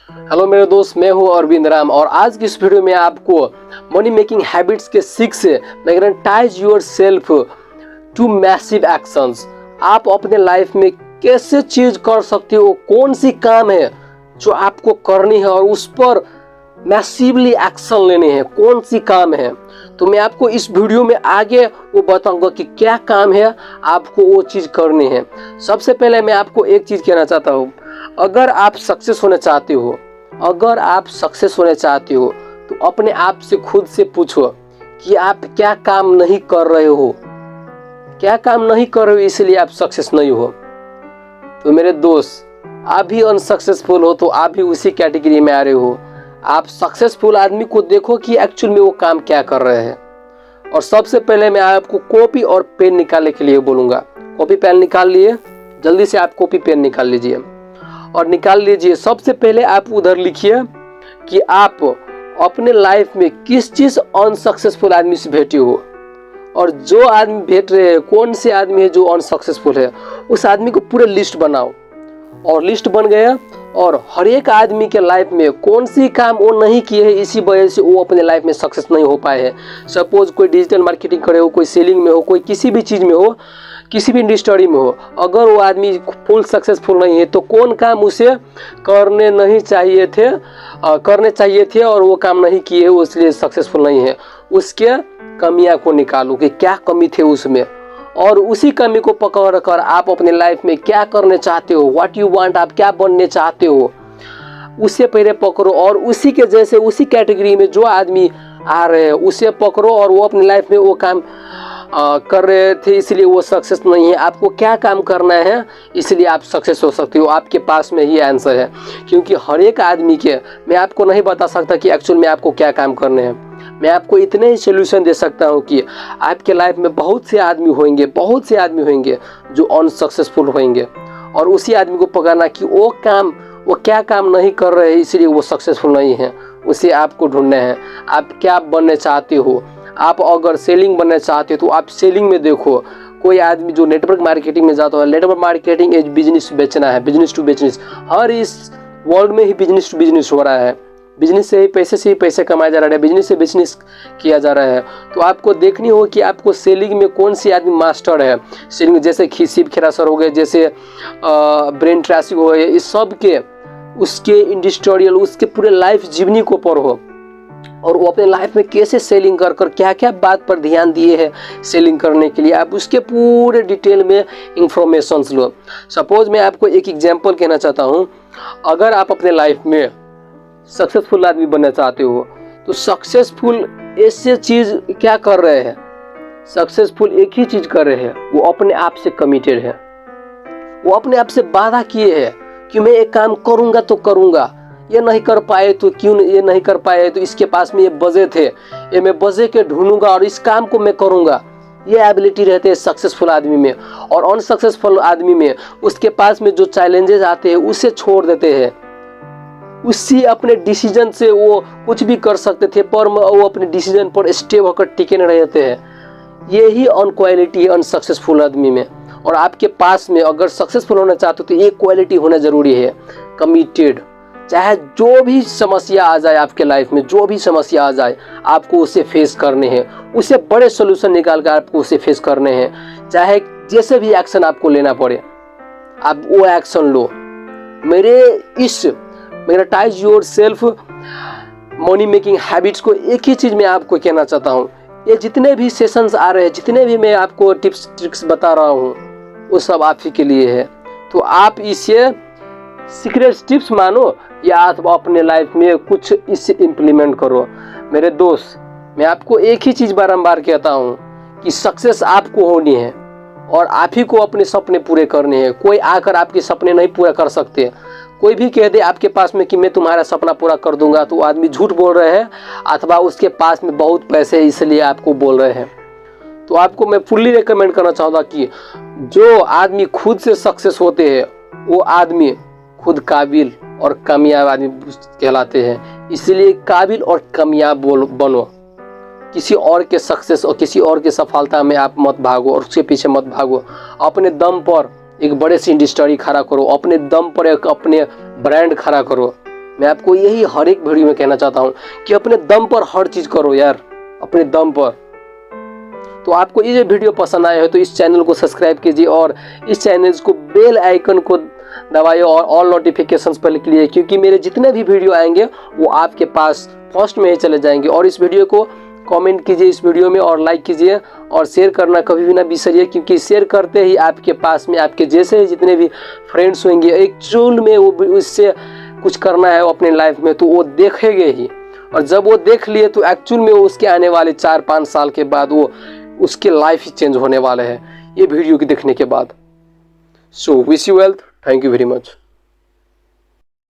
Hello मेरे दोस्त, मैं हूं अरविंद राम और आज की इस वीडियो में आपको मनी मेकिंग हैबिट्स के 6 magnetize yourself to massive actions. आप अपने लाइफ में कैसे चीज कर सकते हो, कौन सी काम है जो आपको करनी है और उस पर मैसिवली एक्शन लेने हैं, कौन सी काम है। तो मैं आपको इस वीडियो में आगे वो बताऊंगा कि क्या काम है, आपको वो चीज करनी है। सबसे पहले मैं आपको एक चीज कहना चाहता हूँ, अगर आप सक्सेस होना चाहते हो, तो अपने आप से खुद से पूछो कि आप क्या काम नहीं कर रहे हो, इसलिए आप सक्सेस नहीं हो। तो मेरे दोस्त, आप भी अनसक्सेसफुल हो तो आप भी उसी कैटेगरी में आ रहे हो। आप सक्सेसफुल आदमी को देखो कि एक्चुअल में वो काम क्या कर रहे हैं। और सबसे पहले मैं आपको कॉपी और पेन निकालने के लिए बोलूँगा। कॉपी पेन निकाल लिए, जल्दी से आप कॉपी पेन निकाल लीजिए और निकाल लीजिए। सबसे पहले आप उधर लिखिए कि आप अपने लाइफ में किस चीज़ अनसक्सेसफुल आदमी से भेटे हो, और जो आदमी भेट रहे हैं, कौन से आदमी है जो अनसक्सेसफुल है, उस आदमी को पूरे लिस्ट बनाओ। और लिस्ट बन गया, और हर एक आदमी के लाइफ में कौन सी काम वो नहीं किए है, इसी वजह से वो अपने लाइफ में सक्सेस नहीं हो पाए हैं। सपोज कोई डिजिटल मार्केटिंग करे हो, कोई सेलिंग में हो, कोई किसी भी चीज़ में हो, किसी भी इंडस्ट्री में हो, अगर वो आदमी फुल सक्सेसफुल नहीं है तो कौन काम उसे करने चाहिए थे और वो काम नहीं किए, वो इसलिए सक्सेसफुल नहीं है। उसके कमियां को निकालो कि क्या कमी थे उसमें, और उसी कमी को पकड़ कर आप अपने लाइफ में क्या करने चाहते हो, व्हाट यू वांट, आप क्या बनने चाहते हो, उसे पहले पकड़ो। और उसी के जैसे उसी कैटेगरी में जो आदमी आ रहे हैं उसे पकड़ो, और वो अपनी लाइफ में वो काम कर रहे थे इसलिए वो सक्सेस नहीं है। आपको क्या काम करना है इसलिए आप सक्सेस हो सकते हो, आपके पास में ही आंसर है। क्योंकि हर एक आदमी के मैं आपको नहीं बता सकता कि एक्चुअल में आपको क्या काम करने हैं। मैं आपको इतने ही सोल्यूशन दे सकता हूँ कि आपके लाइफ में बहुत से आदमी होंगे जो अनसक्सेसफुल होंगे, और उसी आदमी को पकड़ना कि वो क्या काम नहीं कर रहे हैं इसलिए वो सक्सेसफुल नहीं है, उसे आपको ढूंढना है। आप क्या बनने चाहते हो। आप अगर सेलिंग बनना चाहते हो तो आप सेलिंग में देखो। कोई आदमी जो नेटवर्क मार्केटिंग में जाता है, नेटवर्क मार्केटिंग इज बिजनेस बेचना है, बिजनेस टू बिजनेस। हर इस वर्ल्ड में ही बिजनेस टू बिजनेस हो रहा है, बिजनेस से ही पैसे कमाया जा रहा है, बिजनेस से बिजनेस किया जा रहा है। तो आपको देखनी हो कि आपको सेलिंग में कौन सी आदमी मास्टर है। सेलिंग जैसे शिव खेरा सर हो गए, जैसे ब्रेन ट्रेसी हो गए, इस सब के उसके इंडस्ट्रियल उसके पूरे लाइफ जीवनी को पढ़ो, और वो अपने लाइफ में कैसे सेलिंग कर क्या क्या बात पर ध्यान दिए हैं सेलिंग करने के लिए, आप उसके पूरे डिटेल में इंफॉर्मेशन लो। सपोज मैं आपको एक एग्जांपल कहना चाहता हूँ। अगर आप अपने लाइफ में सक्सेसफुल आदमी बनना चाहते हो तो सक्सेसफुल ऐसे चीज क्या कर रहे हैं, सक्सेसफुल एक ही चीज कर रहे हैं, वो अपने आप से कमिटेड है। वो अपने आप से वादा किए हैं कि मैं एक काम करूंगा तो करूंगा, ये नहीं कर पाए तो इसके पास में ये बजे थे, ये मैं बजे के ढूंढूंगा और इस काम को मैं करूंगा। ये एबिलिटी रहते हैं सक्सेसफुल आदमी में। और अनसक्सेसफुल आदमी में उसके पास में जो चैलेंजेस आते हैं उसे छोड़ देते हैं, उसी अपने डिसीजन से वो कुछ भी कर सकते थे पर वो अपने डिसीजन पर स्टे होकर टिके न रहते हैं। यही अनक्वालिटी है अनसक्सेसफुल आदमी में। और आपके पास में अगर सक्सेसफुल होना चाहते हो तो ये क्वालिटी होना जरूरी है, कमिटेड। चाहे जो भी समस्या आ जाए आपके लाइफ में, जो भी समस्या आ जाए आपको उसे फेस करने हैं, उसे बड़े सोल्यूशन निकाल कर आपको उसे फेस करने हैं। चाहे जैसे भी एक्शन आपको लेना पड़े आप वो एक्शन लो। मेरे इस magnetize yourself money making habits को एक ही चीज मैं आपको कहना चाहता हूँ, ये जितने भी सेशंस आ रहे हैं, जितने भी मैं आपको टिप्स ट्रिक्स बता रहा हूँ, वो सब आप ही के लिए है। तो आप इसे सीक्रेट टिप्स मानो या आप अपने लाइफ में कुछ इससे इम्प्लीमेंट करो। मेरे दोस्त, मैं आपको एक ही चीज बारंबार कहता हूँ कि सक्सेस आपको होनी है और आप ही को अपने सपने पूरे करने हैं। कोई आकर आपके सपने नहीं पूरा कर सकते। कोई भी कह दे आपके पास में कि मैं तुम्हारा सपना पूरा कर दूंगा तो आदमी झूठ बोल रहे हैं, अथवा उसके पास में बहुत पैसे है इसलिए आपको बोल रहे हैं। तो आपको मैं फुल्ली रिकमेंड करना चाहूँगा कि जो आदमी खुद से सक्सेस होते हैं वो आदमी खुद काबिल और कामयाब आदमी कहलाते हैं। इसलिए काबिल और कामयाब बनो। किसी और के सक्सेस और किसी और के सफलता में आप मत भागो और उसके पीछे मत भागो। अपने दम पर एक बड़े सी इंडस्ट्री खड़ा करो, अपने दम पर एक अपने ब्रांड खड़ा करो। मैं आपको यही हर एक वीडियो में कहना चाहता हूँ कि अपने दम पर हर चीज़ करो यार, अपने दम पर। तो आपको ये वीडियो पसंद आया है तो इस चैनल को सब्सक्राइब कीजिए और इस चैनल को बेल आइकन को दबाइए और ऑल नोटिफिकेशंस पर क्लिक कीजिए, क्योंकि मेरे जितने भी वीडियो आएंगे वो आपके पास फर्स्ट में ही चले जाएंगे। और इस वीडियो को कमेंट कीजिए इस वीडियो में और लाइक कीजिए और शेयर करना कभी भी ना बिसरिए, क्योंकि शेयर करते ही आपके पास में आपके जैसे जितने भी फ्रेंड्स होंगे एक्चुअल में वो उससे कुछ करना है अपने लाइफ में तो वो देखेंगे ही, और जब वो देख लिए तो एक्चुअल में उसके आने वाले 4-5 साल के बाद वो उसके लाइफ ही चेंज होने वाले हैं ये वीडियो की देखने के बाद। So wish you wealth, thank you very much.